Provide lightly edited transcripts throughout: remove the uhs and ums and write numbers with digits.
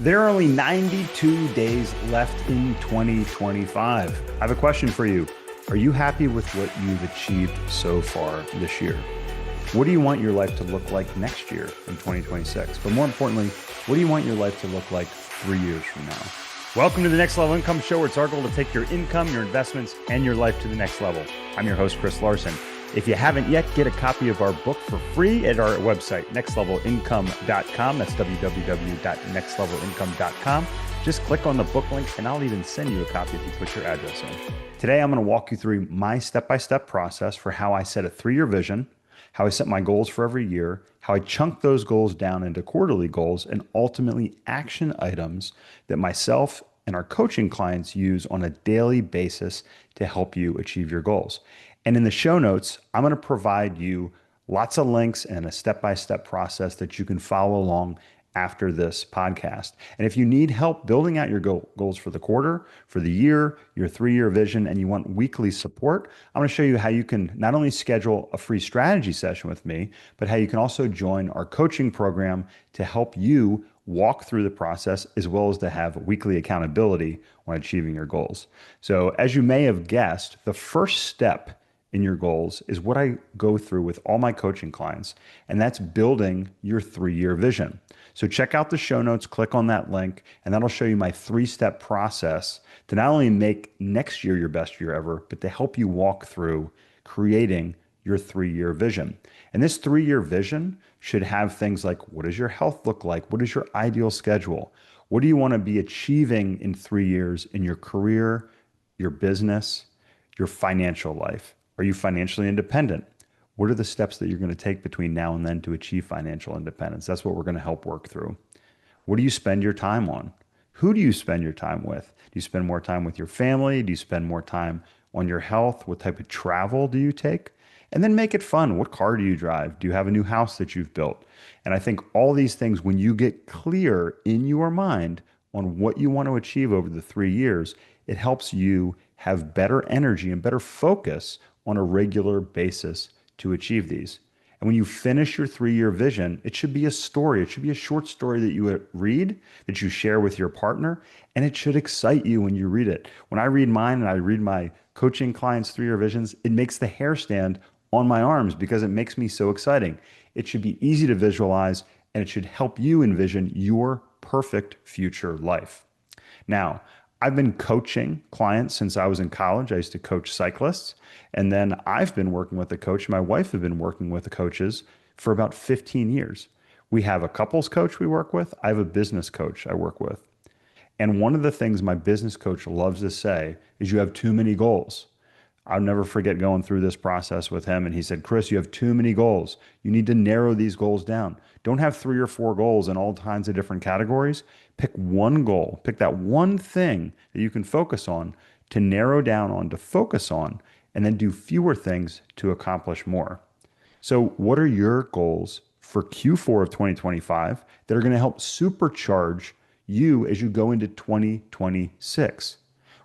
There are only 92 days left in 2025. I have a question for you. Are you happy with what you've achieved so far this year? What do you want your life to look like next year in 2026? But more importantly, what do you want your life to look like 3 years from now? Welcome to the Next Level Income Show, where it's our goal to take your income, your investments, and your life to the next level. I'm your host, Chris Larsen. If you haven't yet, get a copy of our book for free at our website, nextlevelincome.com. That's www.nextlevelincome.com. Just click on the book link, and I'll even send you a copy if you put your address in. Today, I'm going to walk you through my step-by-step process for how I set a 3-year vision, how I set my goals for every year, how I chunk those goals down into quarterly goals, and ultimately action items that myself and our coaching clients use on a daily basis to help you achieve your goals. And in the show notes, I'm going to provide you lots of links and a step-by-step process that you can follow along after this podcast. And if you need help building out your goals for the quarter, for the year, your 3-year vision, and you want weekly support, I'm going to show you how you can not only schedule a free strategy session with me, but how you can also join our coaching program to help you walk through the process, as well as to have weekly accountability on achieving your goals. So as you may have guessed, the first step in your goals is what I go through with all my coaching clients, and that's building your 3-year vision. So check out the show notes, click on that link, and that'll show you my 3-step process to not only make next year your best year ever, but to help you walk through creating your 3-year vision. And this 3-year vision should have things like, what does your health look like? What is your ideal schedule? What do you want to be achieving in 3 years in your career, your business, your financial life? Are you financially independent? What are the steps that you're going to take between now and then to achieve financial independence? That's what we're going to help work through. What do you spend your time on? Who do you spend your time with? Do you spend more time with your family? Do you spend more time on your health? What type of travel do you take? And then make it fun. What car do you drive? Do you have a new house that you've built? And I think all these things, when you get clear in your mind on what you want to achieve over the 3 years, it helps you have better energy and better focus on a regular basis to achieve these. And when you finish your 3-year vision, it should be a story. It should be a short story that you read, that you share with your partner, and it should excite you when you read it. When I read mine and I read my coaching clients' 3-year visions, it makes the hair stand on my arms because it makes me so exciting. It should be easy to visualize, and it should help you envision your perfect future life. Now, I've been coaching clients since I was in college. I used to coach cyclists. And then I've been working with a coach. My wife has been working with the coaches for about 15 years. We have a couples coach we work with. I have a business coach I work with. And one of the things my business coach loves to say is you have too many goals. I'll never forget going through this process with him. And he said, Chris, you have too many goals. You need to narrow these goals down. Don't have 3 or 4 goals in all kinds of different categories. Pick one goal. Pick that one thing that you can focus on to narrow down on, to focus on, and then do fewer things to accomplish more. So what are your goals for Q4 of 2025 that are going to help supercharge you as you go into 2026?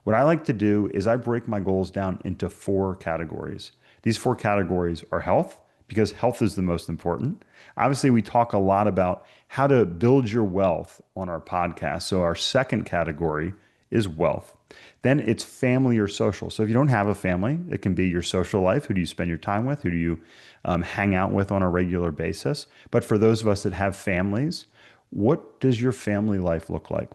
What I like to do is I break my goals down into 4 categories. These 4 categories are health, because health is the most important. Obviously, we talk a lot about how to build your wealth on our podcast. So our second category is wealth. Then it's family or social. So if you don't have a family, it can be your social life. Who do you spend your time with? Who do you hang out with on a regular basis? But for those of us that have families, what does your family life look like?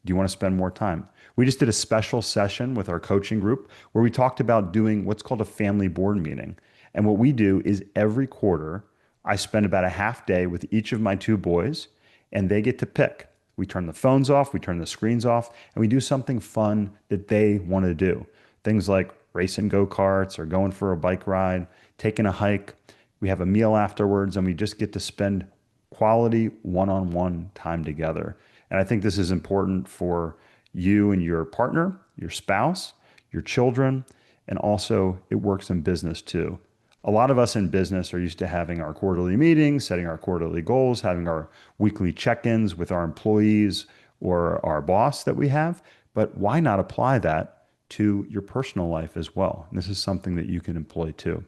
Do you want to spend more time? We just did a special session with our coaching group where we talked about doing what's called a family board meeting. And what we do is every quarter, I spend about a half day with each of my 2 boys, and they get to pick. We turn the phones off, we turn the screens off, and we do something fun that they want to do. Things like racing go-karts or going for a bike ride, taking a hike. We have a meal afterwards, and we just get to spend quality one-on-one time together. And I think this is important for you and your partner, your spouse, your children, and also it works in business too. A lot of us in business are used to having our quarterly meetings, setting our quarterly goals, having our weekly check-ins with our employees or our boss that we have. But why not apply that to your personal life as well? And this is something that you can employ too.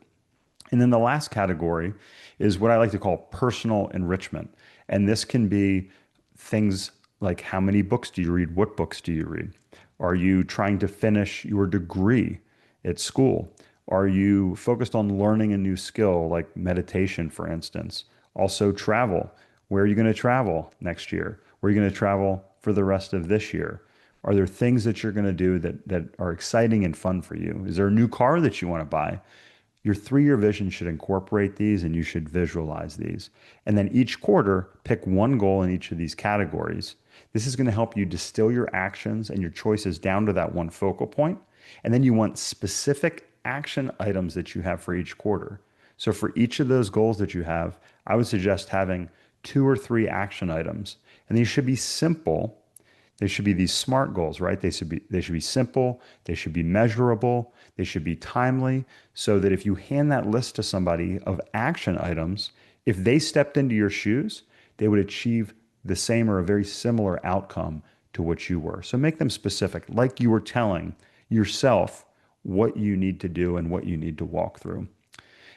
And then the last category is what I like to call personal enrichment. And this can be things Like, how many books do you read? What books do you read? Are you trying to finish your degree at school? Are you focused on learning a new skill like meditation, for instance? Also, travel. Where are you going to travel next year? Where are you going to travel for the rest of this year? Are there things that you're going to do that are exciting and fun for you? Is there a new car that you want to buy? Your 3 year vision should incorporate these and you should visualize these. And then each quarter, pick one goal in each of these categories. This is going to help you distill your actions and your choices down to that one focal point. And then you want specific action items that you have for each quarter. So for each of those goals that you have, I would suggest having 2 or 3 action items. And these should be simple. They should be these SMART goals, right? They should be simple, they should be measurable, they should be timely, so that if you hand that list to somebody of action items, if they stepped into your shoes, they would achieve the same or a very similar outcome to what you were. So make them specific, like you were telling yourself what you need to do and what you need to walk through.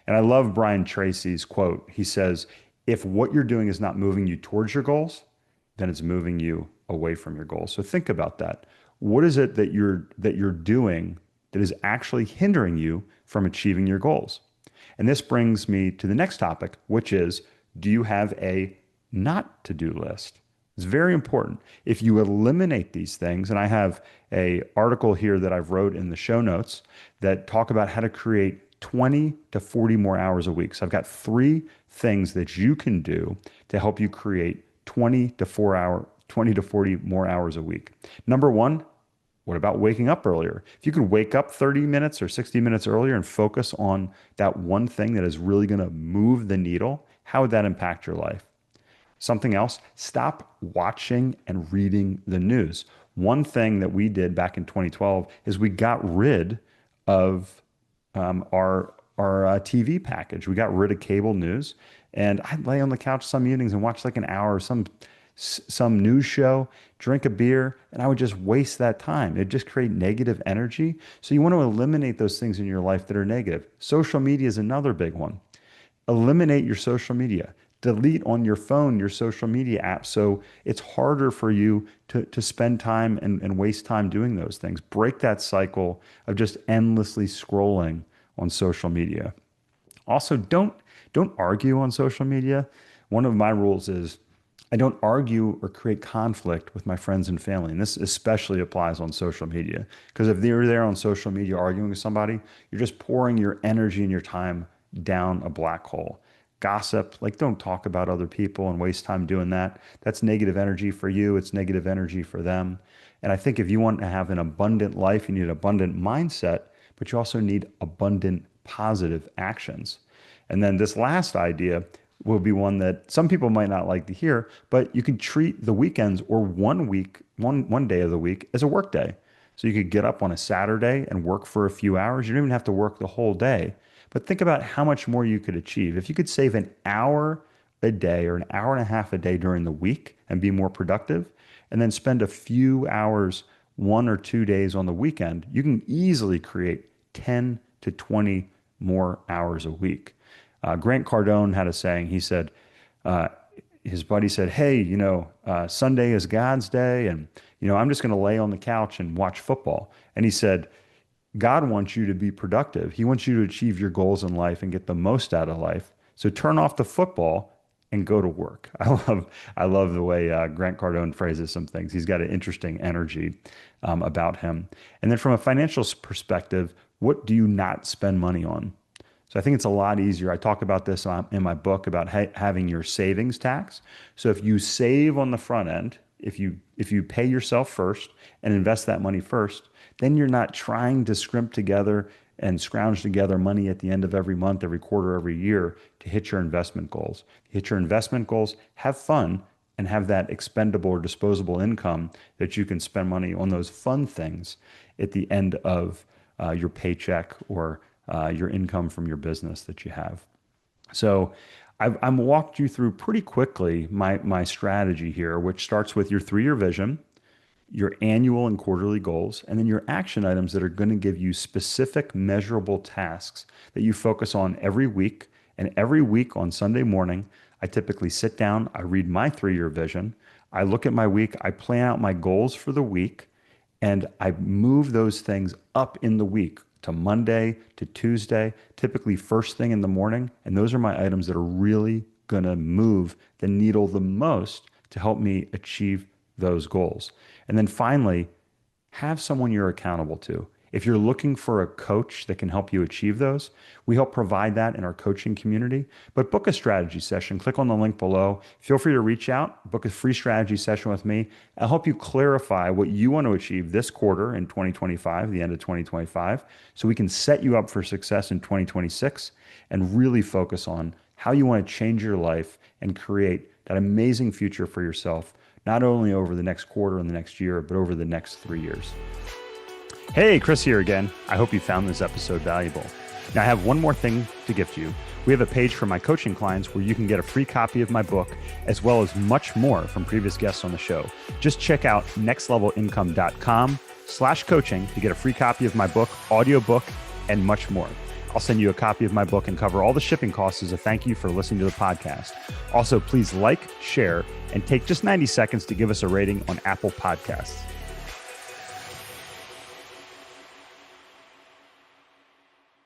And I love Brian Tracy's quote. He says, if what you're doing is not moving you towards your goals, then it's moving you away from your goals. So think about that. What is it that you're doing that is actually hindering you from achieving your goals? And this brings me to the next topic, which is, do you have a not to do list? It's very important. If you eliminate these things, and I have a article here that I've wrote in the show notes that talk about how to create 20 to 40 more hours a week. So I've got 3 things that you can do to help you create 20 to 40 more hours a week. Number one, what about waking up earlier? If you could wake up 30 minutes or 60 minutes earlier and focus on that one thing that is really going to move the needle, how would that impact your life? Something else, stop watching and reading the news. One thing that we did back in 2012 is we got rid of our TV package. We got rid of cable news, and I'd lay on the couch some evenings and watch like an hour of some news show, drink a beer, and I would just waste that time. It'd just create negative energy. So you want to eliminate those things in your life that are negative. Social media is another big one. Eliminate your social media. Delete on your phone your social media apps so it's harder for you to spend time and waste time doing those things. Break that cycle of just endlessly scrolling on social media. Also, don't argue on social media. One of my rules is I don't argue or create conflict with my friends and family. And this especially applies on social media. Because if they're there on social media arguing with somebody, you're just pouring your energy and your time down a black hole. Gossip, like don't talk about other people and waste time doing that. That's negative energy for you. It's negative energy for them. And I think if you want to have an abundant life, you need an abundant mindset, but you also need abundant positive actions. And then this last idea will be one that some people might not like to hear, but you can treat the weekends or one day of the week as a work day. So you could get up on a Saturday and work for a few hours. You don't even have to work the whole day. But think about how much more you could achieve. If you could save an hour a day or an hour and a half a day during the week and be more productive, and then spend a few hours 1 or 2 days on the weekend, you can easily create 10 to 20 more hours a week. Grant Cardone had a saying. He said, his buddy said, hey, Sunday is God's day, and, I'm just going to lay on the couch and watch football. And he said, God wants you to be productive. He wants you to achieve your goals in life and get the most out of life. So turn off the football and go to work. I love the way Grant Cardone phrases some things. He's got an interesting energy about him. And then from a financial perspective, what do you not spend money on? So I think it's a lot easier. I talk about this in my book about having your savings tax. So if you save on the front end, if you pay yourself first and invest that money first, then you're not trying to scrimp together and scrounge together money at the end of every month, every quarter, every year to hit your investment goals. Hit your investment goals, have fun, and have that expendable or disposable income that you can spend money on those fun things at the end of your paycheck or your income from your business that you have. So I've walked you through pretty quickly my strategy here, which starts with your 3-year vision, your annual and quarterly goals, and then your action items that are going to give you specific measurable tasks that you focus on every week. And every week on Sunday morning, I typically sit down, I read my 3-year vision, I look at my week, I plan out my goals for the week, and I move those things up in the week to Monday to Tuesday, typically first thing in the morning. And those are my items that are really going to move the needle the most to help me achieve those goals. And then finally, have someone you're accountable to. If you're looking for a coach that can help you achieve those, we help provide that in our coaching community. But book a strategy session. Click on the link below. Feel free to reach out, book a free strategy session with me. I'll help you clarify what you want to achieve this quarter in 2025, the end of 2025, so we can set you up for success in 2026 and really focus on how you want to change your life and create that amazing future for yourself, not only over the next quarter and the next year, but over the next 3 years. Hey, Chris here again. I hope you found this episode valuable. Now, I have one more thing to gift you. We have a page for my coaching clients where you can get a free copy of my book, as well as much more from previous guests on the show. Just check out nextlevelincome.com/coaching to get a free copy of my book, audiobook, and much more. I'll send you a copy of my book and cover all the shipping costs as a thank you for listening to the podcast. Also, please like, share, and take just 90 seconds to give us a rating on Apple Podcasts.